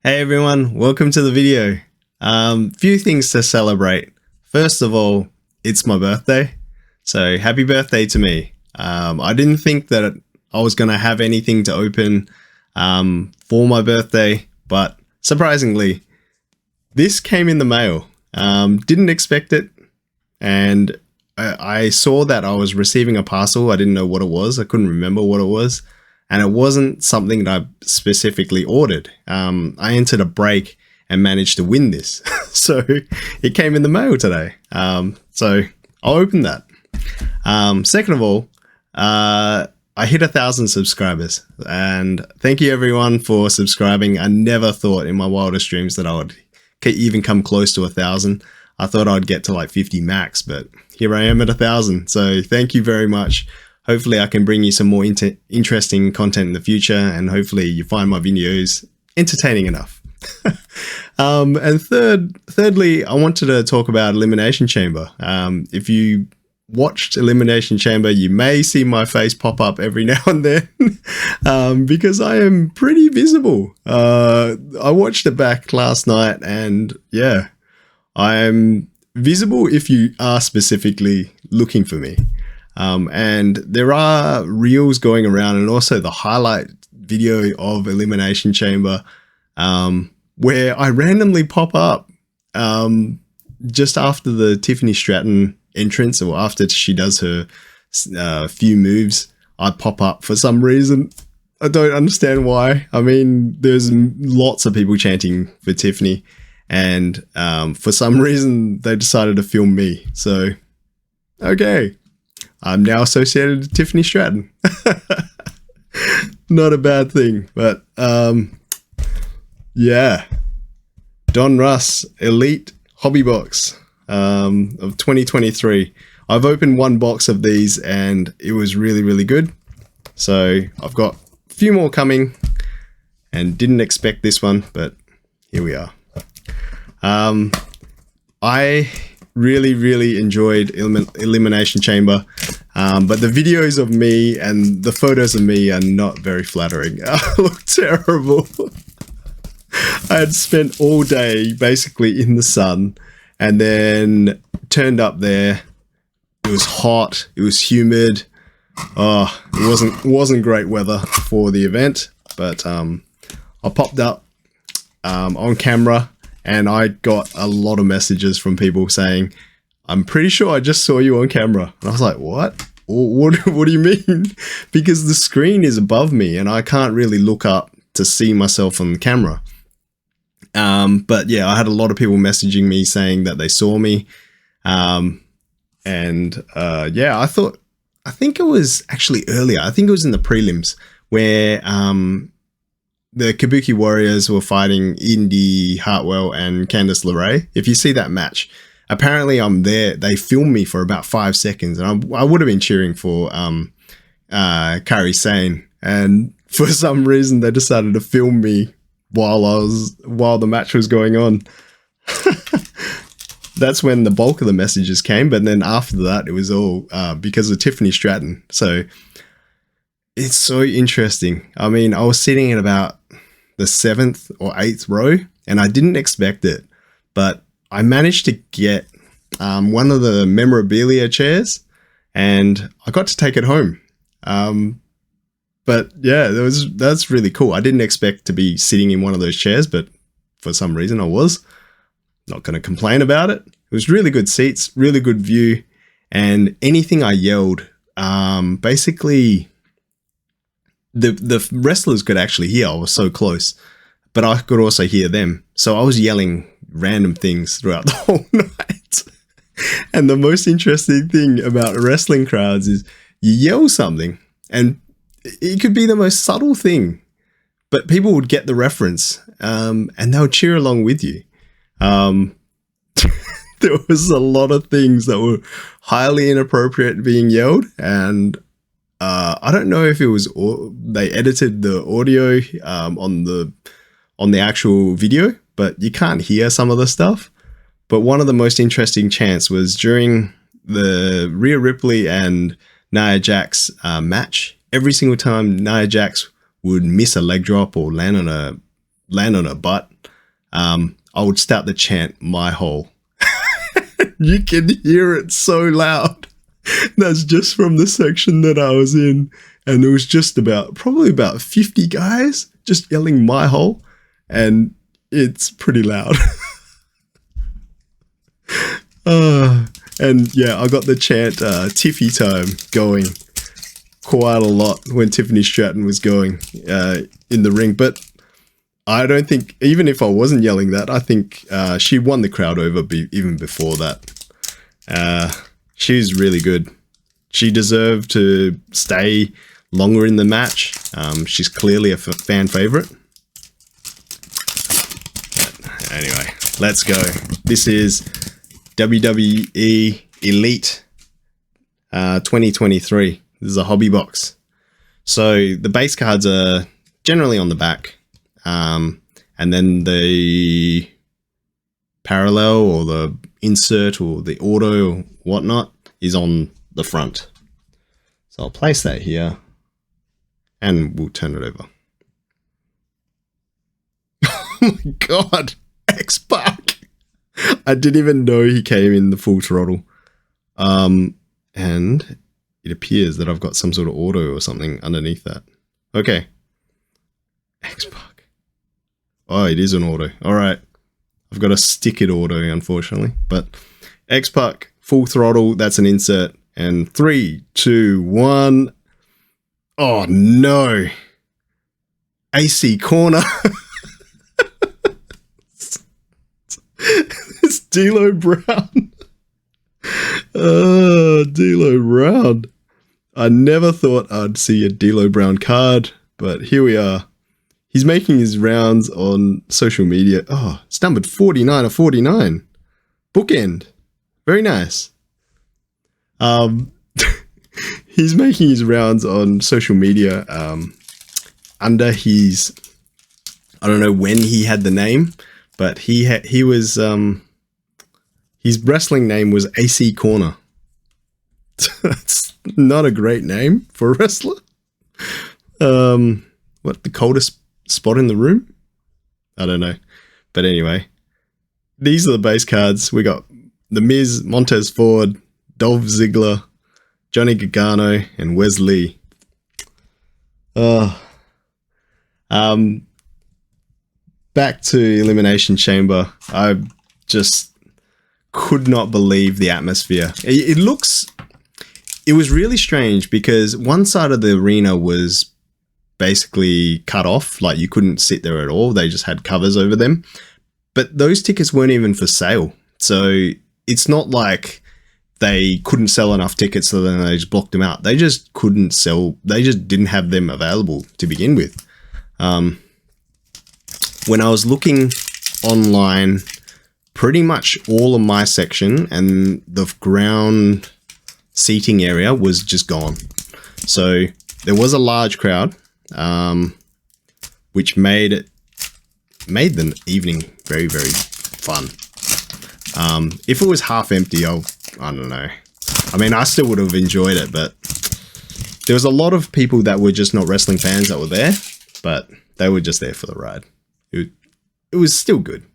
Hey everyone, welcome to the video. Few things to celebrate. First of all, it's my birthday, so happy birthday to me. I didn't think that I was going to have anything to open for my birthday, but surprisingly, this came in the mail. Didn't expect it, and I saw that I was receiving a parcel. I didn't know what it was. I couldn't remember what it was. And it wasn't something that I specifically ordered. I entered a break and managed to win this. So it came in the mail today. So I'll open that. Second of all, I hit 1,000 subscribers. And thank you everyone for subscribing. I never thought in my wildest dreams that I would even come close to 1,000. I thought I'd get to like 50 max, but here I am at 1,000. So thank you very much. Hopefully I can bring you some more interesting content in the future, and hopefully you find my videos entertaining enough. And thirdly, I wanted to talk about Elimination Chamber. If you watched Elimination Chamber, you may see my face pop up every now and then because I am pretty visible. I watched it back last night, and yeah, I'm visible if you are specifically looking for me. And there are reels going around, and also the highlight video of Elimination Chamber, where I randomly pop up just after the Tiffany Stratton entrance, or after she does her few moves. I pop up for some reason. I don't understand why. I mean, there's lots of people chanting for Tiffany, and for some reason they decided to film me. So, okay. I'm now associated with Tiffany Stratton. Not a bad thing, but yeah. Don Russ Elite Hobby Box of 2023. I've opened one box of these and it was really, really good. So I've got a few more coming and didn't expect this one, but here we are. I really enjoyed Elimination Chamber, but the videos of me and the photos of me are not very flattering. I look terrible. I had spent all day basically in the sun, and then turned up there. It was hot, it was humid. Oh, it wasn't great weather for the event, but I popped up on camera. And I got a lot of messages from people saying, I'm pretty sure I just saw you on camera. And I was like, what? What do you mean? Because the screen is above me and I can't really look up to see myself on the camera. But yeah, I had a lot of people messaging me saying that they saw me. Yeah, I think it was actually earlier. I think it was in the prelims where the Kabuki Warriors were fighting Indy Hartwell and Candice LeRae. If you see that match, apparently I'm there. They filmed me for about 5 seconds, and I would have been cheering for Kairi Sane, and for some reason they decided to film me while the match was going on. That's when the bulk of the messages came, but then after that it was all because of Tiffany Stratton. So it's so interesting. I mean, I was sitting at about the 7th or 8th row, and I didn't expect it, but I managed to get one of the memorabilia chairs, and I got to take it home. But yeah, that's really cool. I didn't expect to be sitting in one of those chairs, but for some reason I was. Not going to complain about it. It was really good seats, really good view, and anything I yelled, basically the wrestlers could actually hear. I was so close, but I could also hear them. So I was yelling random things throughout the whole night. And the most interesting thing about wrestling crowds is you yell something and it could be the most subtle thing, but people would get the reference, and they'll cheer along with you. There was a lot of things that were highly inappropriate being yelled, and I don't know if it was they edited the audio on the actual video, but you can't hear some of the stuff. But one of the most interesting chants was during the Rhea Ripley and Nia Jax match. Every single time Nia Jax would miss a leg drop or land on a land on her butt, I would start the chant, "My hole." You can hear it so loud. That's just from the section that I was in. And there was just probably about 50 guys just yelling "My hole." And it's pretty loud. And yeah, I got the chant Tiffy time going quite a lot when Tiffany Stratton was going in the ring. But I don't think, even if I wasn't yelling that, I think she won the crowd over even before that. She's really good. She deserved to stay longer in the match. She's clearly a fan favorite. But anyway, let's go. This is WWE Elite 2023. This is a hobby box. So the base cards are generally on the back. And then the parallel or the insert or the auto or whatnot is on the front. So I'll place that here and we'll turn it over. Oh my god, X-Pac! I didn't even know he came in the full throttle. And it appears that I've got some sort of auto or something underneath that. Okay. X-Pac. Oh, it is an auto. Alright. I've got a stick-it auto, unfortunately. But X-Pac, full throttle, that's an insert. And 3, 2, 1. Oh, no. AC corner. It's D'Lo Brown. Oh, D'Lo Brown. I never thought I'd see a D'Lo Brown card, but here we are. He's making his rounds on social media. Oh, it's numbered 49 of 49. Bookend. Very nice. He's making his rounds on social media under his, I don't know when he had the name, but he was, his wrestling name was AC Corner. That's not a great name for a wrestler. What, the coldest spot in the room? I don't know. But anyway, these are the base cards. We got The Miz, Montez Ford, Dolph Ziggler, Johnny Gargano, and Wesley. Back to Elimination Chamber. I just could not believe the atmosphere. It was really strange because one side of the arena was basically cut off. Like you couldn't sit there at all. They just had covers over them. But those tickets weren't even for sale. So it's not like they couldn't sell enough tickets, so then they just blocked them out. They just couldn't sell. They just didn't have them available to begin with. When I was looking online, pretty much all of my section and the ground seating area was just gone. So there was a large crowd, which made the evening very, very fun. If it was half empty, I don't know. I mean, I still would have enjoyed it, but there was a lot of people that were just not wrestling fans that were there, but they were just there for the ride. It was still good.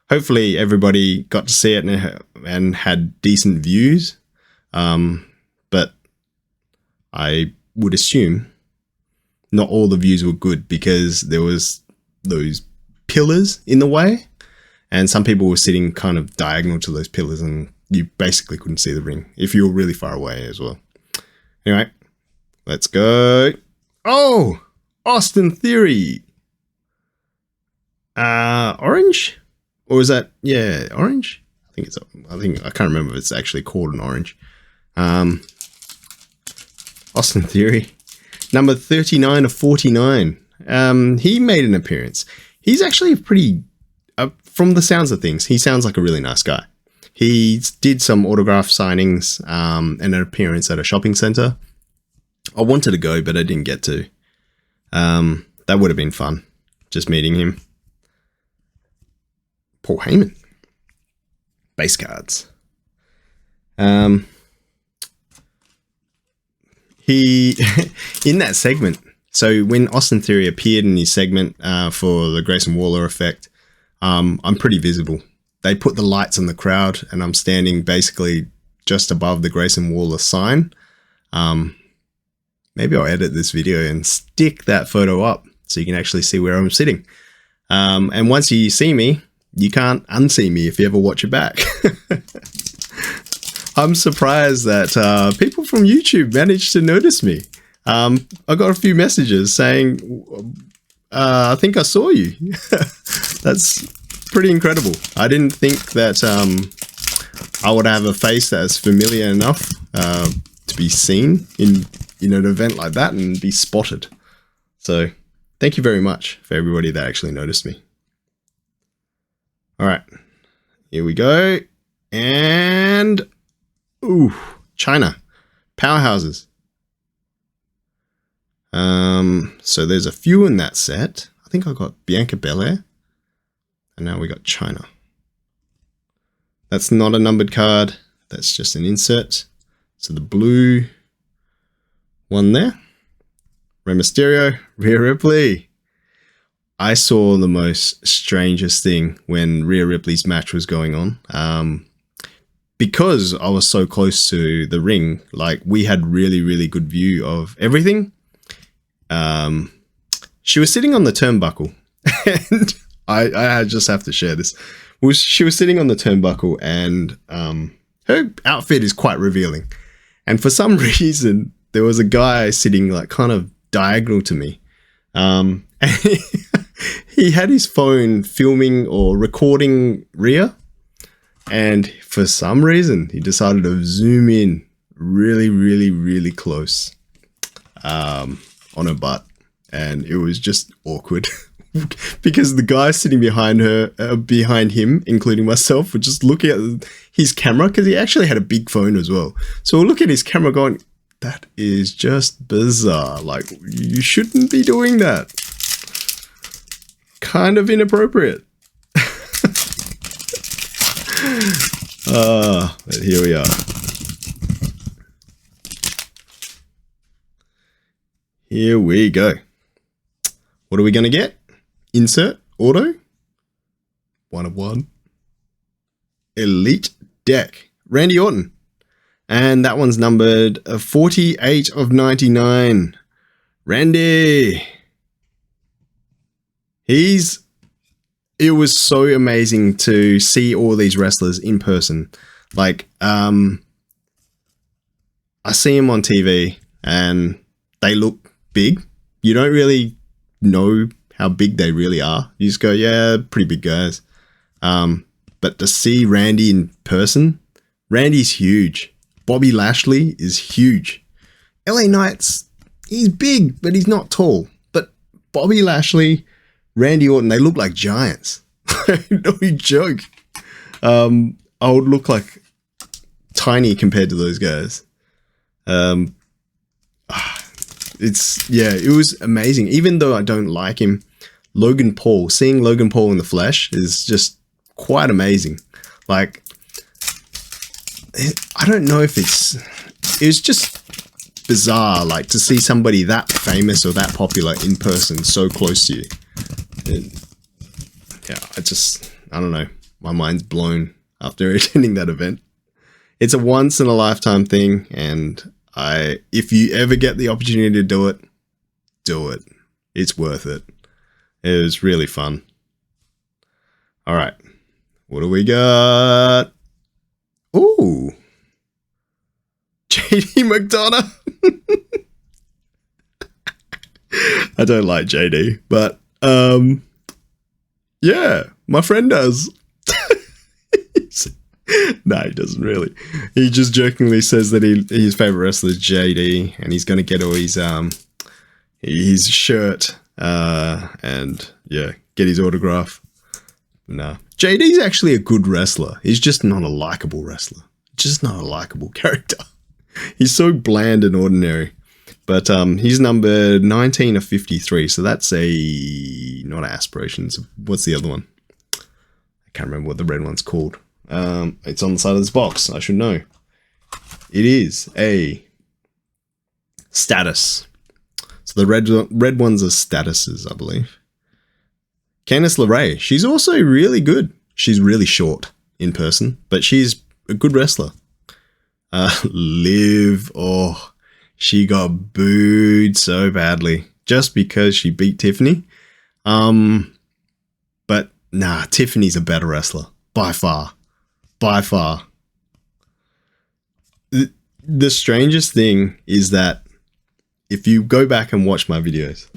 Hopefully everybody got to see it and had decent views. But I would assume not all the views were good because there was those pillars in the way and some people were sitting kind of diagonal to those pillars and you basically couldn't see the ring if you were really far away as well. Anyway, let's go. Oh, Austin Theory. Orange? Or is that, yeah, orange? I can't remember if it's actually called an orange. Austin Theory. Number 39 of 49. He made an appearance. He's actually pretty, from the sounds of things, he sounds like a really nice guy. He did some autograph signings and an appearance at a shopping center. I wanted to go, but I didn't get to. That would have been fun, just meeting him. Paul Heyman. Base cards. He, in that segment, So when Austin Theory appeared in his segment for the Grayson Waller effect, I'm pretty visible. They put the lights on the crowd, and I'm standing basically just above the Grayson Waller sign. Maybe I'll edit this video and stick that photo up so you can actually see where I'm sitting. And once you see me, you can't unsee me if you ever watch it back. I'm surprised that people from YouTube managed to notice me. I got a few messages saying, I think I saw you. That's pretty incredible. I didn't think that I would have a face that's familiar enough to be seen in an event like that and be spotted. So thank you very much for everybody that actually noticed me. All right, here we go. And, ooh, China, powerhouses. So there's a few in that set. I think I got Bianca Belair, and now we got China. That's not a numbered card. That's just an insert. So the blue one there, Rey Mysterio, Rhea Ripley. I saw the most strangest thing when Rhea Ripley's match was going on. Because I was so close to the ring, like we had really good view of everything. She was sitting on the turnbuckle, and I just have to share this. She was sitting on the turnbuckle, and her outfit is quite revealing. And for some reason, there was a guy sitting like kind of diagonal to me. And he had his phone filming or recording Rhea. And for some reason, he decided to zoom in really close on her butt. And it was just awkward because the guy sitting behind him, including myself, were just looking at his camera because he actually had a big phone as well. So we'll look at his camera going, that is just bizarre. Like, you shouldn't be doing that. Kind of inappropriate. But here we are. Here we go. What are we going to get? Insert, auto, 1 of 1. Elite deck, Randy Orton. And that one's numbered 48 of 99. Randy. It was so amazing to see all these wrestlers in person. Like, I see them on TV and they look big. You don't really know how big they really are. You just go, yeah, pretty big guys. But to see Randy in person, Randy's huge. Bobby Lashley is huge. LA Knight's, he's big, but he's not tall. But Bobby Lashley, Randy Orton, they look like giants. No joke. I would look like tiny compared to those guys. It was amazing. Even though I don't like him, Logan Paul, seeing Logan Paul in the flesh is just quite amazing. Like, I don't know if it was just bizarre, like to see somebody that famous or that popular in person so close to you. I don't know. My mind's blown after attending that event. It's a once in a lifetime thing, and if you ever get the opportunity to do it, do it. It's worth it. It was really fun. All right. What do we got? Ooh. JD McDonough. I don't like JD, but yeah, my friend does. No, he doesn't really. He just jokingly says that his favorite wrestler is JD, and he's going to get all his shirt and yeah, get his autograph. No, JD's actually a good wrestler. He's just not a likable wrestler. Just not a likable character. He's so bland and ordinary. But he's numbered 19 of 53, so that's not aspirations. What's the other one? I can't remember what the red one's called. It's on the side of this box. I should know. It is a status. So the red ones are statuses, I believe. Candice LeRae, she's also really good. She's really short in person, but she's a good wrestler. Liv, oh, she got booed so badly just because she beat Tiffany. But nah, Tiffany's a better wrestler by far. By far. The strangest thing is that if you go back and watch my videos,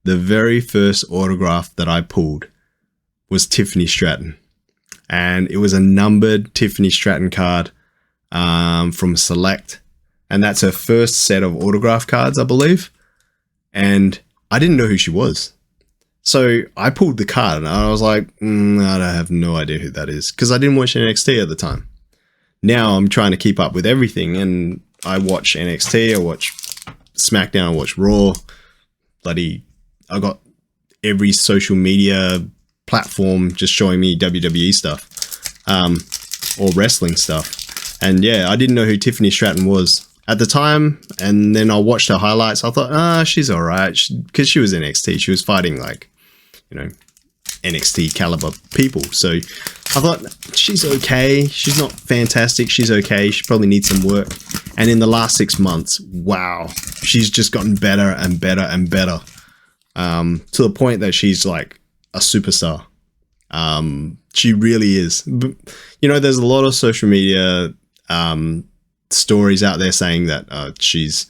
the very first autograph that I pulled was Tiffany Stratton. And it was a numbered Tiffany Stratton card from Select. And that's her first set of autograph cards, I believe. And I didn't know who she was. So I pulled the card and I was like, I have no idea who that is. Because I didn't watch NXT at the time. Now I'm trying to keep up with everything. And I watch NXT, I watch SmackDown, I watch Raw. I got every social media platform just showing me WWE stuff. Or wrestling stuff. And yeah, I didn't know who Tiffany Stratton was at the time. And then I watched her highlights. I thought, she's all right. Because she was NXT. She was fighting like, NXT caliber people. So I thought, she's okay. She's not fantastic. She's okay. She probably needs some work. And in the last 6 months, wow, she's just gotten better and better and better. To the point that she's like a superstar. She really is. But, there's a lot of social media stories out there saying that she's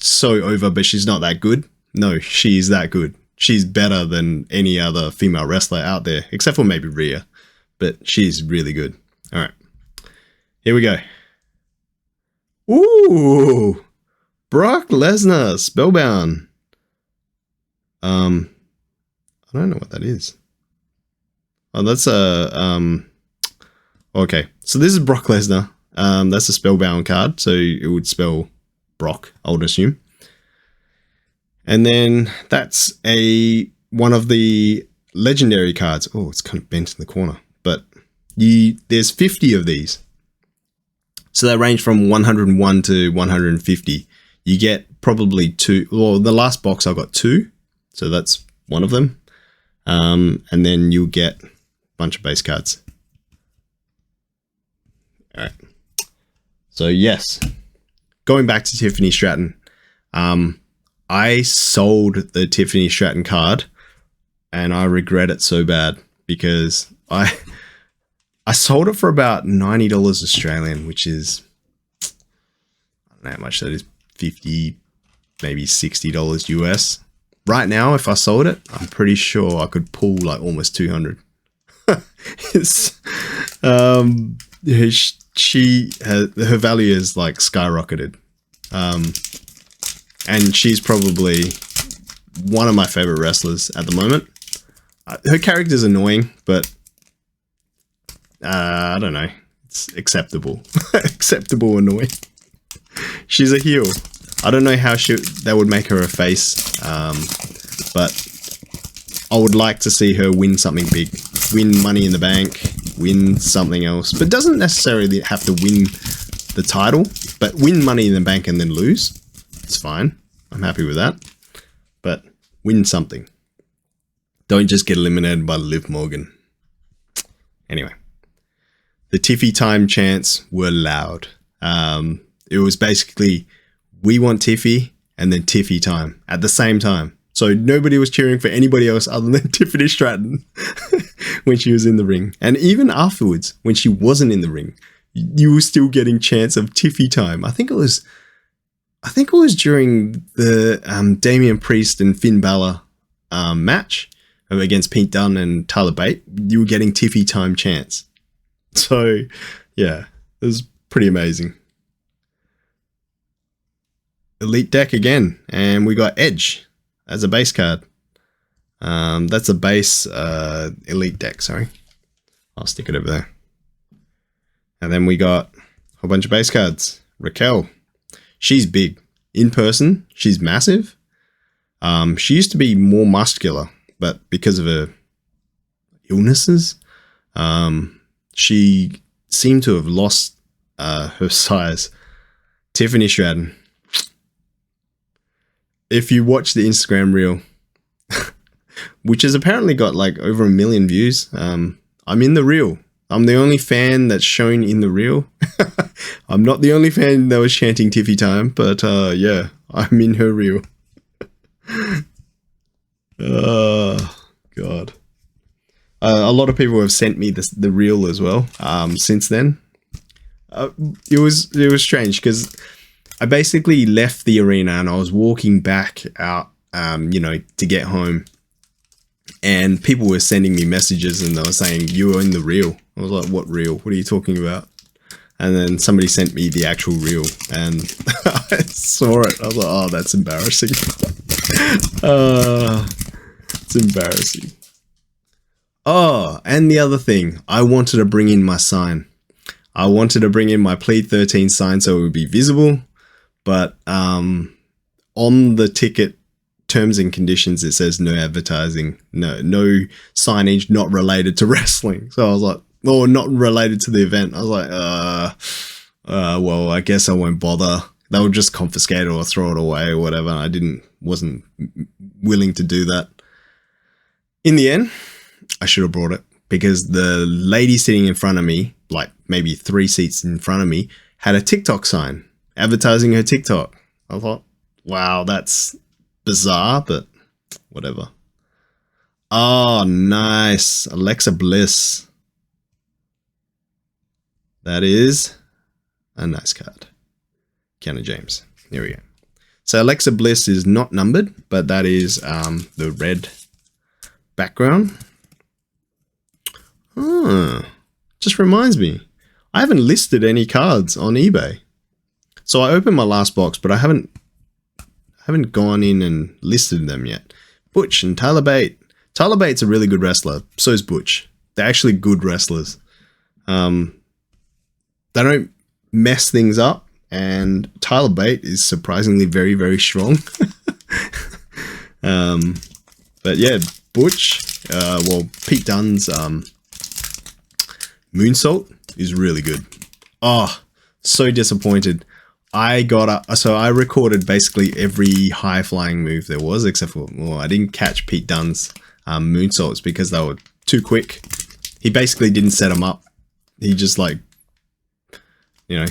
so over, but she's not that good. No, she's that good. She's better than any other female wrestler out there, except for maybe Rhea. But she's really good. All right. Here we go. Ooh! Brock Lesnar, Spellbound. I don't know what that is. Oh, that's okay. So this is Brock Lesnar. That's a Spellbound card, so it would spell Brock, I would assume. And then that's one of the legendary cards. Oh, it's kind of bent in the corner, but there's 50 of these. So they range from 101 to 150. You get probably 2. Well, the last box I got 2, so that's one of them. And then you'll get a bunch of base cards. All right. So yes, going back to Tiffany Stratton, I sold the Tiffany Stratton card, and I regret it so bad because I sold it for about $90 Australian, which is, I don't know how much that is, 50, maybe $60 US. Right now, if I sold it, I'm pretty sure I could pull like almost 200. Her value is like skyrocketed. And she's probably one of my favorite wrestlers at the moment. Her character's annoying, but I don't know. It's acceptable. Acceptable annoying. She's a heel. I don't know how that would make her a face, but I would like to see her win something big. Win Money in the Bank, win something else. But doesn't necessarily have to win the title, but win Money in the Bank and then lose. It's fine. I'm happy with that. But win something. Don't just get eliminated by Liv Morgan. Anyway. The Tiffy time chants were loud. It was basically, we want Tiffy and then Tiffy time at the same time. So nobody was cheering for anybody else other than Tiffany Stratton when she was in the ring. And even afterwards, when she wasn't in the ring, you were still getting chants of Tiffy time. I think it was during the Damian Priest and Finn Balor match against Pete Dunne and Tyler Bate. You were getting Tiffy time chants. So, yeah, it was pretty amazing. Elite deck again, and we got Edge as a base card. That's a base Elite deck, sorry. I'll stick it over there. And then we got a whole bunch of base cards. Raquel. She's big. In person, she's massive. She used to be more muscular, but because of her illnesses, she seemed to have lost her size. Tiffany Stratton. if you watch the Instagram reel, which has apparently got like over 1 million views, I'm in the reel. I'm the only fan that's shown in the reel. I'm not the only fan that was chanting Tiffy time, but yeah, I'm in her reel. Oh, God. A lot of people have sent me the reel as well since then. It was strange because I basically left the arena and I was walking back out, you know, to get home. And people were sending me messages and they were saying, you were in the reel. I was like, what reel? What are you talking about? And then somebody sent me the actual reel and I saw it. I was like, oh, that's embarrassing. It's embarrassing. Oh, and the other thing, I wanted to bring in my sign. I wanted to bring in my Plead 13 sign so it would be visible. But on the ticket terms and conditions, it says no advertising, no signage not related to wrestling. So I was like, or not related to the event. I was like, well, I guess I won't bother. They'll just confiscate it or throw it away or whatever. I wasn't willing to do that. In the end, I should have brought it because the lady sitting in front of me, like maybe 3 seats in front of me, had a TikTok sign advertising her TikTok. I thought, wow, that's bizarre, but whatever. Oh, nice. Alexa Bliss. That is a nice card. Kiana James. Here we go. So Alexa Bliss is not numbered, but that is the red background. Just reminds me, I haven't listed any cards on eBay. So I opened my last box, but I haven't gone in and listed them yet. Butch and Tyler Bate. Tyler Bate's a really good wrestler. So is Butch. They're actually good wrestlers. They don't mess things up, and Tyler Bate is surprisingly very, very strong. But yeah, Butch, well, Pete Dunne's Moonsault is really good. Oh, so disappointed. So I recorded basically every high flying move there was, except for, well, I didn't catch Pete Dunne's moonsaults because they were too quick. He basically didn't set them up. He just like, you know,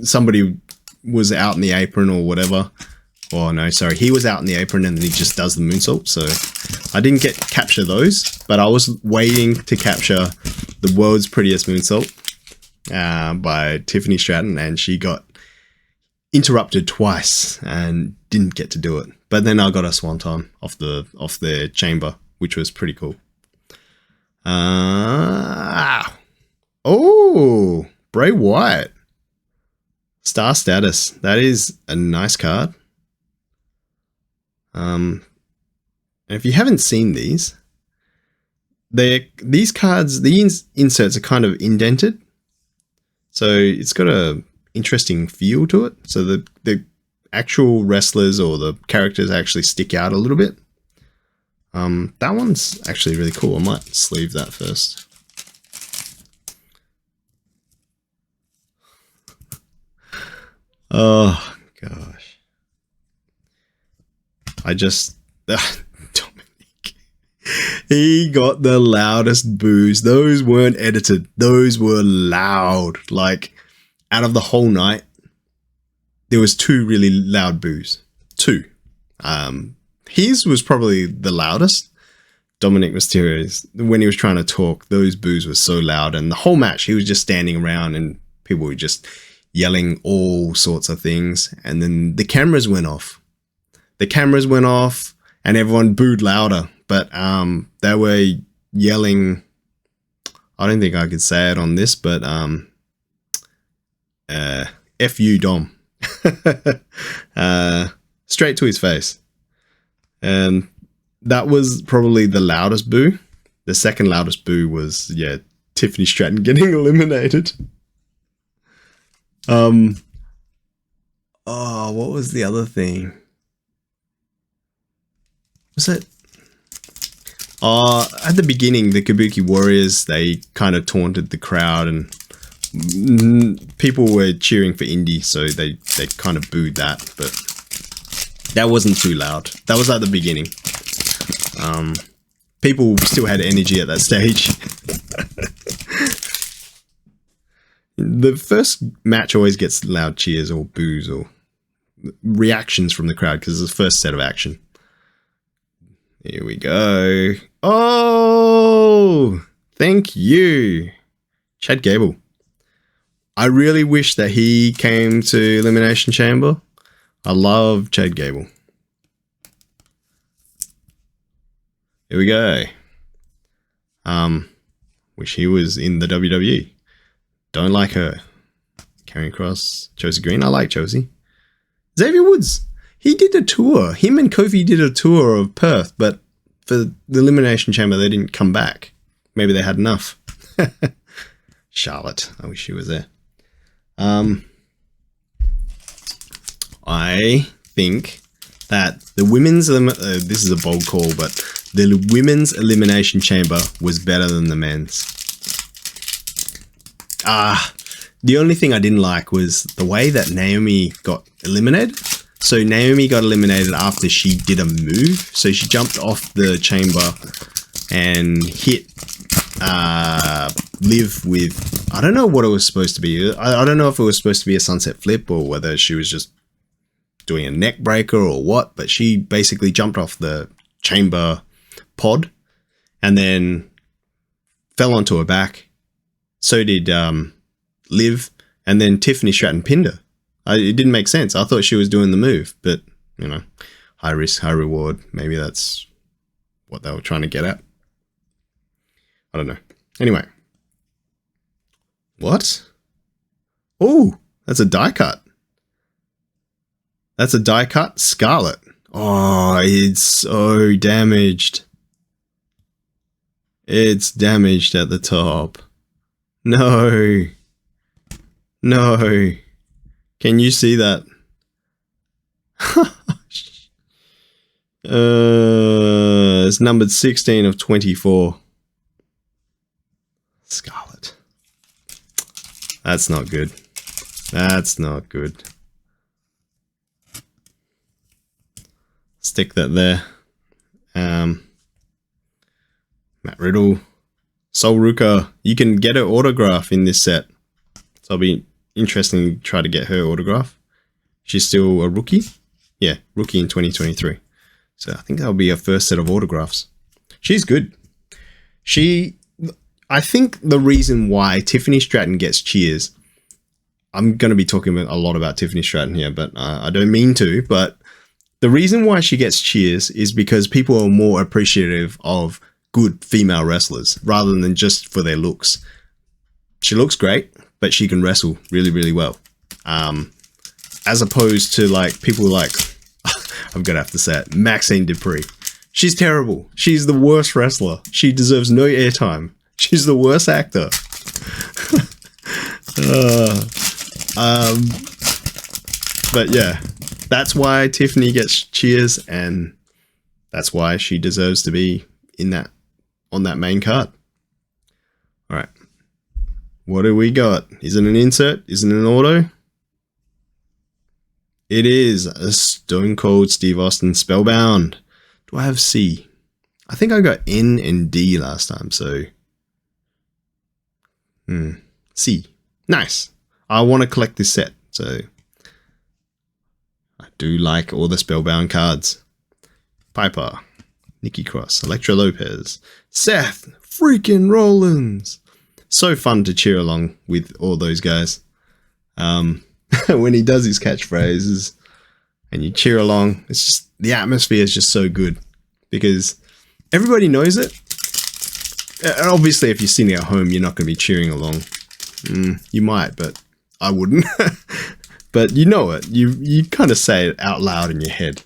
somebody was out in the apron or whatever. Oh no, sorry. He was out in the apron and then he just does the moonsault. So I didn't capture those, but I was waiting to capture the world's prettiest moonsault by Tiffany Stratton, and she got interrupted twice and didn't get to do it. But then I got a swanton off their chamber, which was pretty cool. Oh, Bray Wyatt. Star status. That is a nice card. And if you haven't seen these cards, the inserts are kind of indented. So it's got a interesting feel to it. So the actual wrestlers or the characters actually stick out a little bit. That one's actually really cool. I might sleeve that first. Oh gosh. Dominic. He got the loudest boos. Those weren't edited. Those were loud. Like, out of the whole night, there was 2 really loud boos. 2. His was probably the loudest. Dominic Mysterio's, when he was trying to talk, those boos were so loud. And the whole match, he was just standing around and people were just yelling all sorts of things. And then the cameras went off. And everyone booed louder. But they were yelling, I don't think I could say it on this, but F you, Dom. Straight to his face. And that was probably the loudest boo. The second loudest boo was, yeah, Tiffany Stratton getting eliminated. Oh, what was the other thing? Was it? At the beginning, the Kabuki Warriors, they kind of taunted the crowd and people were cheering for Indy, so they kind of booed that. But That wasn't too loud. That was at the beginning. People still had energy at that stage. The first match always gets loud cheers or boos or reactions from the crowd because it's the first set of action. Here we go. Oh, thank you, Chad Gable. I really wish that he came to Elimination Chamber. I love Chad Gable. Here we go. Wish he was in the WWE. Don't like her. Carrying Cross, Josie Green. I like Josie. Xavier Woods. He did a tour. Him and Kofi did a tour of Perth, but for the Elimination Chamber, they didn't come back. Maybe they had enough. Charlotte. I wish she was there. I think that the women's this is a bold call, but the women's Elimination Chamber was better than the men's. The only thing I didn't like was the way that Naomi got eliminated. So Naomi got eliminated after she did a move. So she jumped off the chamber and hit Liv with, I don't know what it was supposed to be. I don't know if it was supposed to be a sunset flip or whether she was just doing a neck breaker or what, but she basically jumped off the chamber pod and then fell onto her back. So did Liv, and then Tiffany Stratton pinned her. It didn't make sense. I thought she was doing the move, but, you know, high risk, high reward. Maybe that's what they were trying to get at. I don't know. Anyway. What? Oh, that's a die cut. That's a die cut Scarlet. Oh, it's so damaged. It's damaged at the top. No. No. Can you see that? It's numbered 16 of 24. Scarlet. That's not good. That's not good. Stick that there. Matt Riddle. Sol Ruka. You can get her autograph in this set. So I'll be interesting to try to get her autograph. She's still a rookie. Yeah, rookie in 2023. So I think that'll be her first set of autographs. She's good. I think the reason why Tiffany Stratton gets cheers, I'm going to be talking a lot about Tiffany Stratton here, but I don't mean to, but the reason why she gets cheers is because people are more appreciative of good female wrestlers rather than just for their looks. She looks great, but she can wrestle really, really well. As opposed to like people like, I'm going to have to say it, Maxine Dupree. She's terrible. She's the worst wrestler. She deserves no airtime. She's the worst actor. But yeah, that's why Tiffany gets cheers, and that's why she deserves to be in that, on that main card. All right. What do we got? Is it an insert? Is it an auto? It is a Stone Cold Steve Austin Spellbound. Do I have C? I think I got N and D last time, so C. Nice. I want to collect this set, so I do like all the Spellbound cards. Piper, Nikki Cross, Elektra Lopez, Seth freaking Rollins. So fun to cheer along with all those guys. When he does his catchphrases and you cheer along, it's just, the atmosphere is just so good because everybody knows it. And obviously, if you're sitting at home, you're not going to be cheering along. You might, but I wouldn't. But you know it. You kind of say it out loud in your head.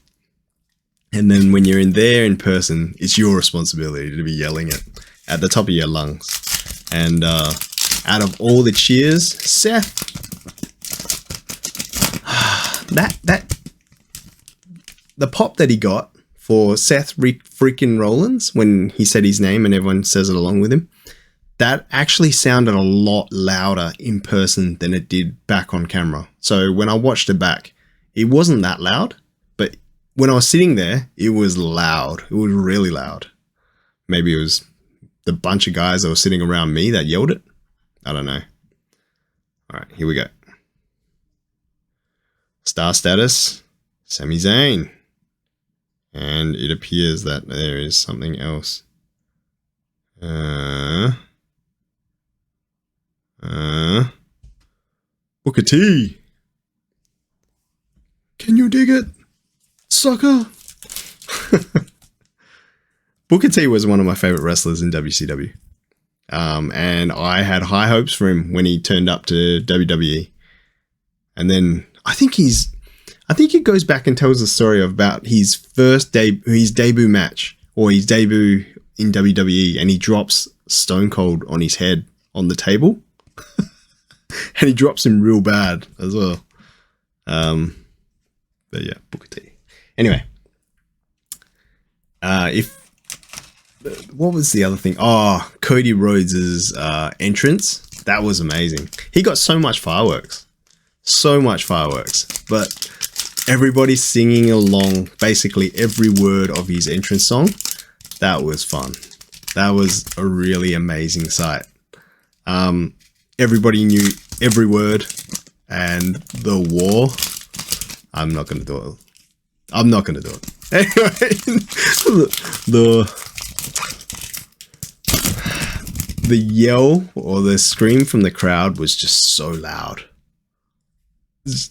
And then when you're in there in person, it's your responsibility to be yelling it at the top of your lungs. And out of all the cheers, Seth, the pop that he got for Seth freaking Rollins when he said his name and everyone says it along with him, that actually sounded a lot louder in person than it did back on camera. So when I watched it back, it wasn't that loud, but when I was sitting there, it was loud. It was really loud. Maybe it was the bunch of guys that were sitting around me that yelled it. I don't know. All right, here we go. Star status, Sami Zayn. And it appears that there is something else. Booker T. Can you dig it, sucker? Booker T was one of my favorite wrestlers in WCW. And I had high hopes for him when he turned up to WWE. And then I think it goes back and tells the story about his debut match, or his debut in WWE, and he drops Stone Cold on his head on the table. And he drops him real bad as well. But yeah, Booker T. Anyway, what was the other thing? Oh, Cody Rhodes's entrance. That was amazing. He got so much fireworks. But everybody singing along basically every word of his entrance song. That was fun. That was a really amazing sight. Everybody knew every word, and the war. I'm not going to do it. Anyway, the yell or the scream from the crowd was just so loud. It's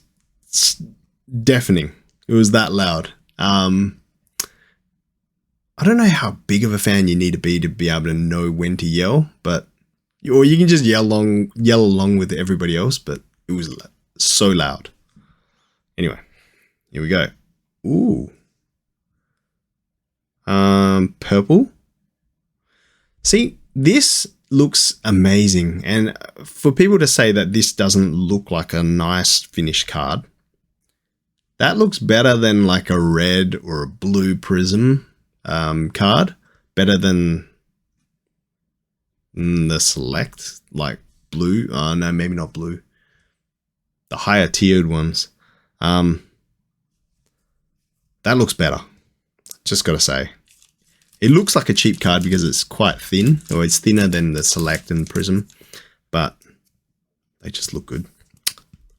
deafening. It was that loud. I don't know how big of a fan you need to be able to know when to yell, or you can just yell along with everybody else, but it was so loud. Anyway, here we go. Ooh. Purple. See, this looks amazing. And for people to say that this doesn't look like a nice finished card, that looks better than like a red or a blue prism card. Better than the select, like blue. Oh, no, maybe not blue. The higher tiered ones. That looks better. Just gotta say. It looks like a cheap card because it's quite thin, or it's thinner than the select and prism, but they just look good.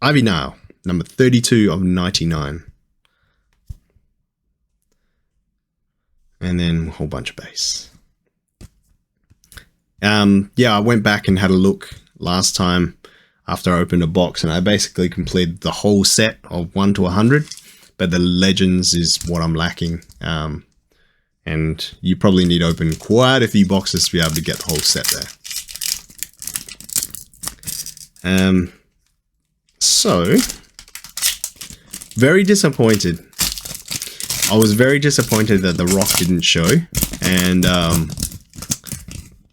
Ivy Nile, number 32 of 99. And then a whole bunch of base. Yeah, I went back and had a look last time after I opened a box, and I basically completed the whole set of 1 to 100, but the legends is what I'm lacking. And you probably need to open quite a few boxes to be able to get the whole set there. So, very disappointed. I was very disappointed that The Rock didn't show, and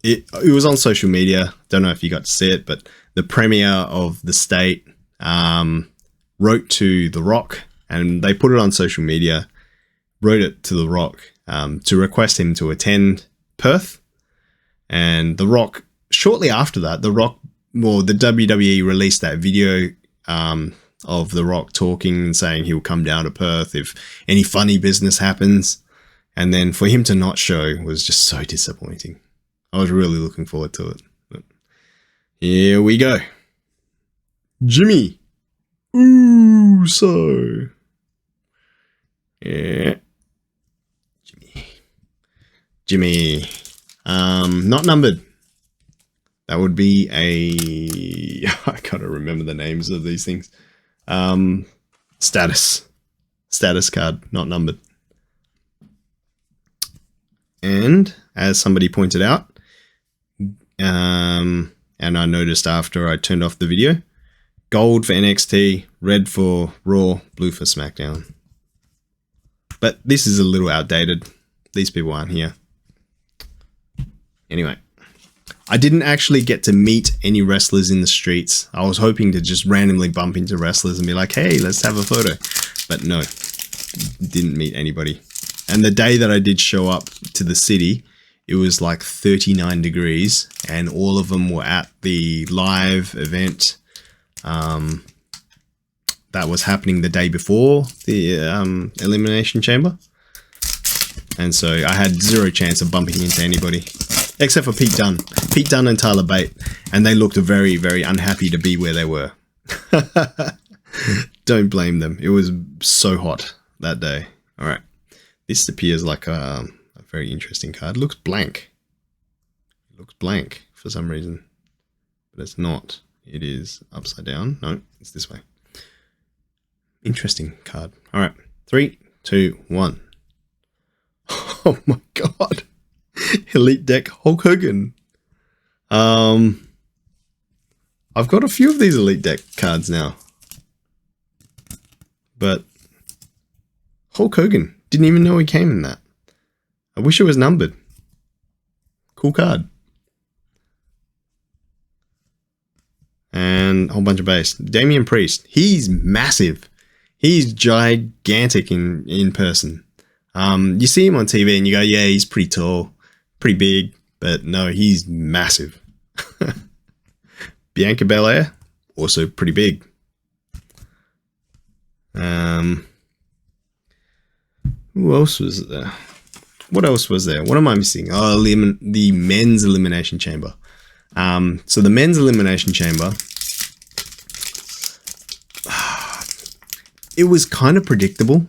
it was on social media. Don't know if you got to see it, but the premier of the state wrote to The Rock, and they put it on social media, wrote it to The Rock to request him to attend Perth. And The Rock, shortly after that, the WWE released that video of The Rock talking and saying he'll come down to Perth if any funny business happens. And then for him to not show was just so disappointing. I was really looking forward to it. But here we go. Jimmy Uso. Yeah. Jimmy. Not numbered. That would be a... I gotta remember the names of these things. Status card, not numbered. And as somebody pointed out, and I noticed after I turned off the video, gold for NXT, red for Raw, blue for SmackDown. But this is a little outdated. These people aren't here. Anyway, I didn't actually get to meet any wrestlers in the streets. I was hoping to just randomly bump into wrestlers and be like, hey, let's have a photo. But no, didn't meet anybody. And the day that I did show up to the city, it was like 39 degrees, and all of them were at the live event that was happening the day before the Elimination Chamber. And so I had zero chance of bumping into anybody, except for Pete Dunne. Pete Dunne and Tyler Bate. And they looked very, very unhappy to be where they were. Don't blame them. It was so hot that day. All right. This appears like a very interesting card. It looks blank. It looks blank for some reason. But it's not. It is upside down. No, it's this way. Interesting card. All right. 3, 2, 1. Oh my god. Elite deck Hulk Hogan. I've got a few of these Elite deck cards now. But Hulk Hogan. Didn't even know he came in that. I wish it was numbered. Cool card. And a whole bunch of base. Damian Priest. He's massive. He's gigantic in person. You see him on TV and you go, yeah, he's pretty tall, pretty big, but no, he's massive. Bianca Belair, also pretty big. Who else was there? What else was there? What am I missing? Oh, the men's Elimination Chamber. So the men's Elimination Chamber, it was kind of predictable.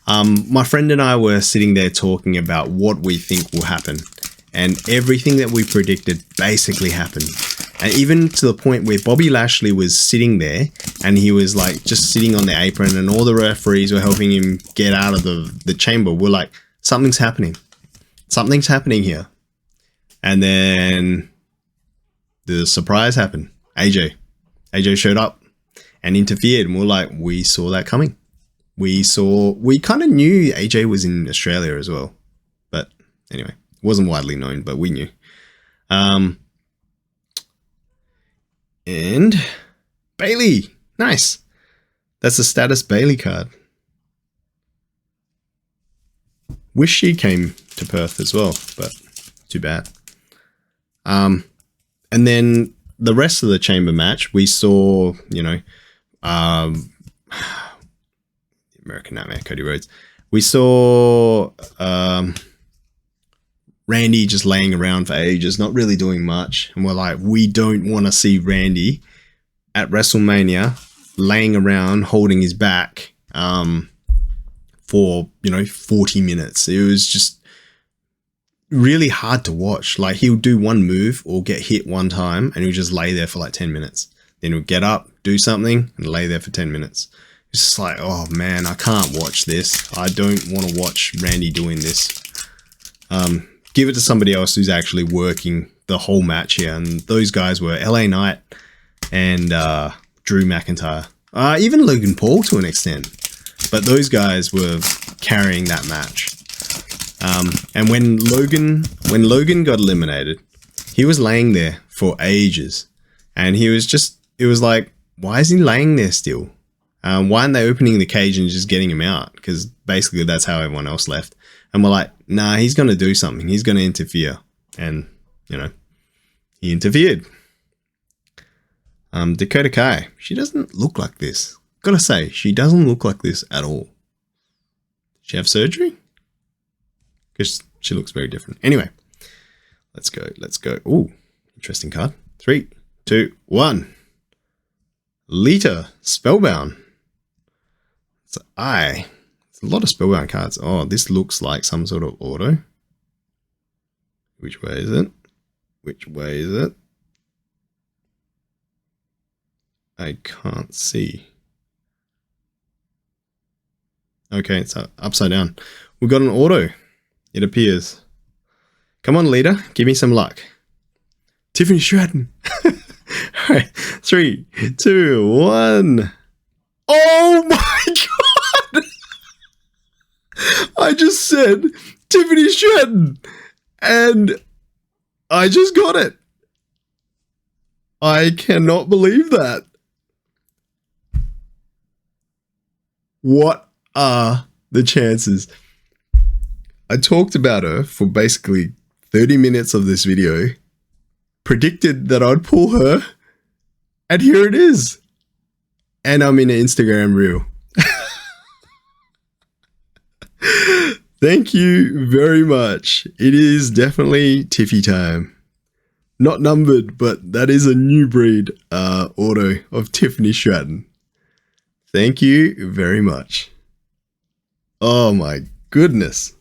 My friend and I were sitting there talking about what we think will happen, and everything that we predicted basically happened. And even to the point where Bobby Lashley was sitting there and he was like just sitting on the apron and all the referees were helping him get out of the chamber. We're like, something's happening. Something's happening here. And then the surprise happened. AJ showed up and interfered, and we're like, we saw that coming. We kind of knew AJ was in Australia as well. But anyway, it wasn't widely known, but we knew. And Bailey. Nice. That's a status Bailey card. Wish she came to Perth as well, but too bad. And then the rest of the chamber match, we saw, you know, American Nightmare, Cody Rhodes. We saw Randy just laying around for ages, not really doing much. And we're like, we don't want to see Randy at WrestleMania laying around, holding his back for, you know, 40 minutes. It was just really hard to watch. Like, he'll do one move or get hit one time and he'll just lay there for like 10 minutes. Then he'll get up, do something, and lay there for 10 minutes. It's just like, oh man, I can't watch this. I don't want to watch Randy doing this. Give it to somebody else who's actually working the whole match here. And those guys were LA Knight and Drew McIntyre. Even Logan Paul to an extent. But those guys were carrying that match. And when Logan got eliminated, he was laying there for ages. And he was just, it was like, why is he laying there still? Why aren't they opening the cage and just getting him out? Because basically that's how everyone else left. And we're like, nah, he's going to do something. He's going to interfere. And, you know, he interfered. Dakota Kai, she doesn't look like this. Gotta say, she doesn't look like this at all. Did she have surgery? Because she looks very different. Anyway, let's go. Ooh, interesting card. 3, 2, 1. Lita, Spellbound. It's an eye. It's a lot of Spellbound cards. Oh, this looks like some sort of auto. Which way is it? I can't see. Okay, it's upside down. We got an auto, it appears. Come on, Lita, give me some luck. Tiffany Stratton. Alright, 3, 2, 1. Oh my god! I just said Tiffany Stratton and I just got it. I cannot believe that. What are the chances? I talked about her for basically 30 minutes of this video, predicted that I'd pull her, and here it is. And I'm in an Instagram reel. Thank you very much. It is definitely Tiffy time. Not numbered, but that is a new breed auto of Tiffany Stratton. Thank you very much. Oh my goodness.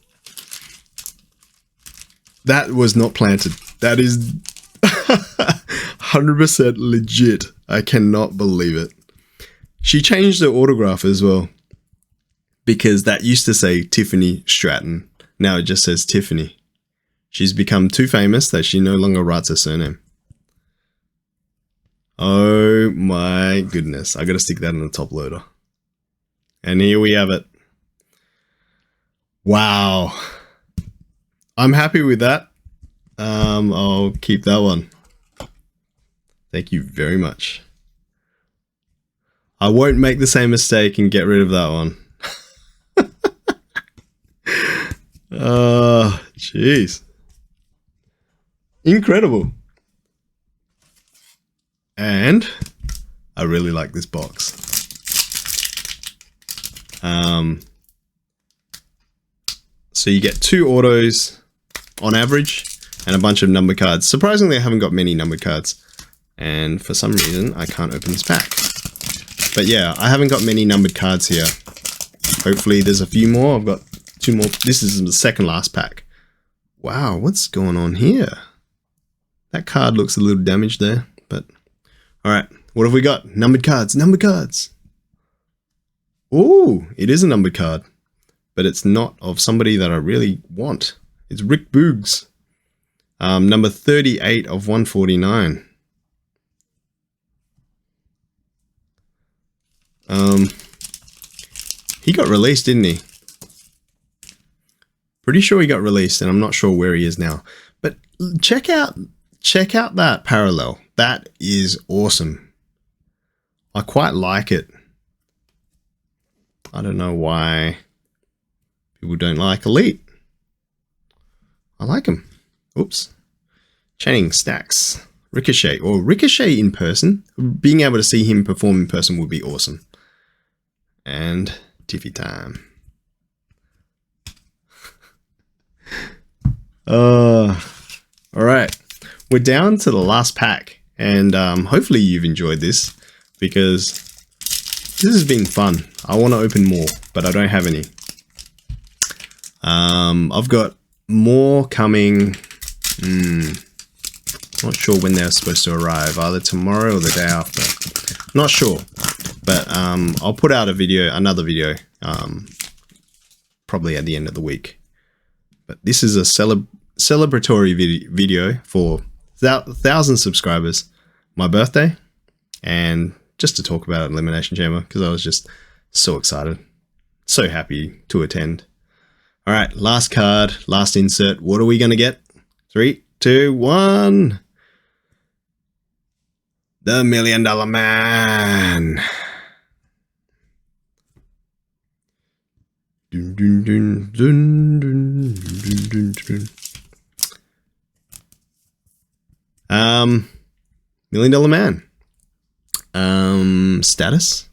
That was not planted. That is 100% legit. I cannot believe it. She changed her autograph as well, because that used to say Tiffany Stratton. Now it just says Tiffany. She's become too famous that she no longer writes her surname. Oh my goodness. I gotta stick that in the top loader. And here we have it. Wow. I'm happy with that. I'll keep that one. Thank you very much. I won't make the same mistake and get rid of that one. Oh, jeez. Incredible. And I really like this box. So you get 2 autos on average and a bunch of number cards. Surprisingly, I haven't got many numbered cards. And for some reason, I can't open this pack. But yeah, I haven't got many numbered cards here. Hopefully there's a few more. I've got 2 more. This is the second last pack. Wow, what's going on here? That card looks a little damaged there, but all right. What have we got? Numbered cards, numbered cards. Oh, it is a numbered card, but it's not of somebody that I really want. It's Rick Boogs, number 38 of 149. He got released, didn't he? Pretty sure he got released, and I'm not sure where he is now. But check out that parallel. That is awesome. I quite like it. I don't know why people don't like Elite. I like him. Oops. Channing Stacks. Ricochet. Or Ricochet in person. Being able to see him perform in person would be awesome. And Tiffy time. Alright. We're down to the last pack. And hopefully you've enjoyed this, because this has been fun. I want to open more, but I don't have any. I've got more coming. Not sure when they're supposed to arrive. Either tomorrow or the day after. Not sure. But I'll put out another video, probably at the end of the week. But this is a celebratory video for 1,000 subscribers, my birthday, and just to talk about Elimination Chamber, because I was just so excited, so happy to attend. All right, last card, last insert. What are we going to get? 3, 2, 1. The $1 Million Man. Dun, dun, dun, dun, dun, dun, dun, dun. $1 Million Man. Status.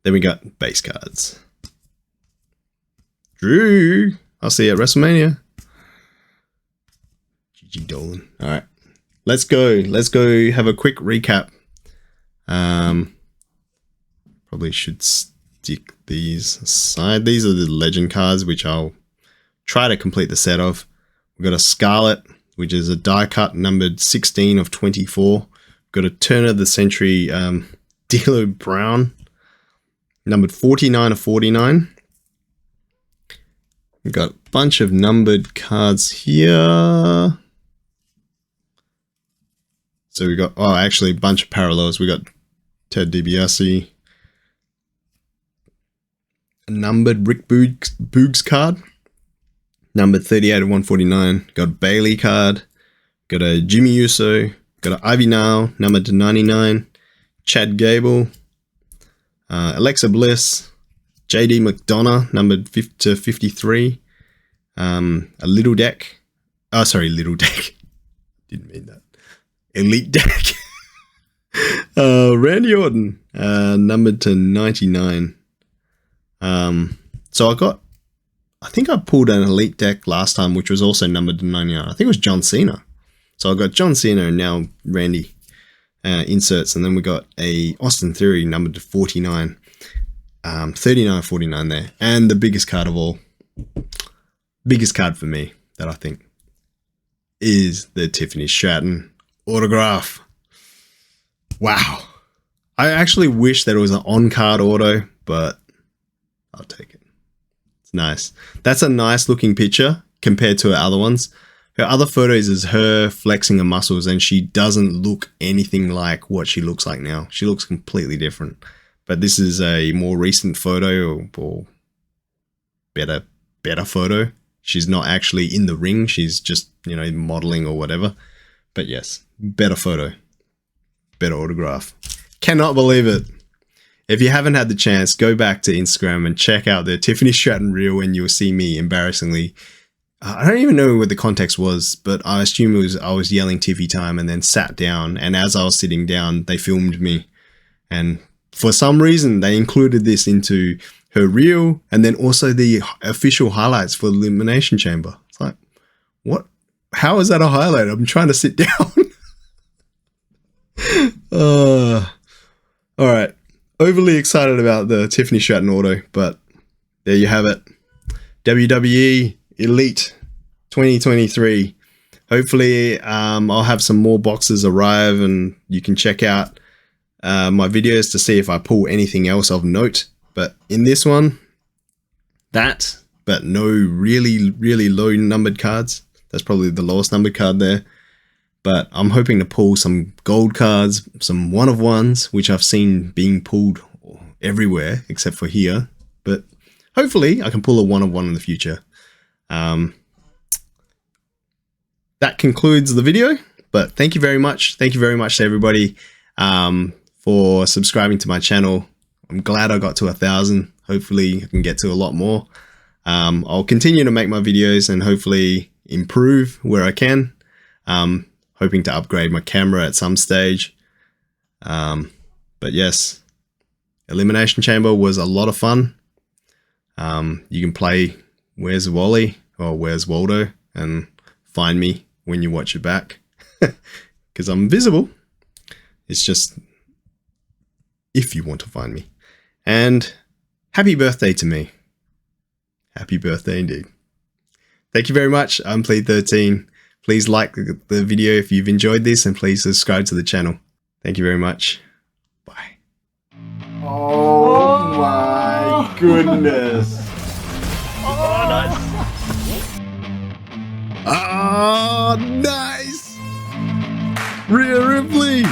Then we got base cards. Drew. I'll see you at WrestleMania. GG Dolan. All right. Let's go. Let's go have a quick recap. Probably should stick these aside. These are the legend cards, which I'll try to complete the set of. We've got a Scarlet, which is a die cut numbered 16 of 24. We've got a Turn of the Century D'Lo Brown, numbered 49 of 49. We've got a bunch of numbered cards here. So we got, oh, actually a bunch of parallels. We got Ted DiBiase, a numbered Rick Boogs card, numbered 38 of 149. Got a Bailey card, got a Jimmy Uso, got an Ivy Nile, numbered to 99. Chad Gable, Alexa Bliss, JD McDonough, numbered to 53. A Little Deck. Oh, sorry, Little Deck. Didn't mean that. Elite Deck. Randy Orton, numbered to 99. So I think I pulled an Elite deck last time, which was also numbered to 99. I think it was John Cena. So I got John Cena and now Randy inserts. And then we got a Austin Theory numbered to 49. 39.49 there. And the biggest card of all, biggest card for me that I think is the Tiffany Stratton autograph. Wow. I actually wish that it was an on-card auto, but I'll take it. It's nice. That's a nice looking picture compared to her other ones. Her other photos is her flexing her muscles and she doesn't look anything like what she looks like now. She looks completely different. But this is a more recent photo or better photo. She's not actually in the ring. She's just, you know, modeling or whatever. But yes, better photo. Better autograph. Cannot believe it. If you haven't had the chance, go back to Instagram and check out the Tiffany Stratton reel and you'll see me embarrassingly. I don't even know what the context was, but I assume it was I was yelling Tiffy time and then sat down. And as I was sitting down, they filmed me. And for some reason, they included this into her reel and then also the official highlights for Elimination Chamber. It's like, what? How is that a highlight? I'm trying to sit down. All right. Overly excited about the Tiffany Stratton auto, but there you have it. WWE Elite 2023. Hopefully, I'll have some more boxes arrive and you can check out my videos to see if I pull anything else of note. But in this one, but no really, really low numbered cards. That's probably the lowest numbered card there. But I'm hoping to pull some gold cards, some one-of-ones, which I've seen being pulled everywhere except for here. But hopefully I can pull a one-of-one in the future. That concludes the video. But thank you very much. Thank you very much to everybody for subscribing to my channel. I'm glad I got to 1,000. Hopefully I can get to a lot more. I'll continue to make my videos and hopefully improve where I can. Hoping to upgrade my camera at some stage. But yes, Elimination Chamber was a lot of fun. You can play Where's Wally or Where's Waldo and find me when you watch it back. Because I'm invisible. It's just if you want to find me. And happy birthday to me. Happy birthday indeed. Thank you very much. I'm Plead13. Please like the video if you've enjoyed this and please subscribe to the channel. Thank you very much. Bye. Oh my goodness. Oh, nice. Oh, nice. Rhea Ripley.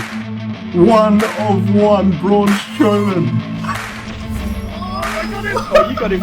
One of one, Braun Strowman. Oh, I got him. Oh, you got him.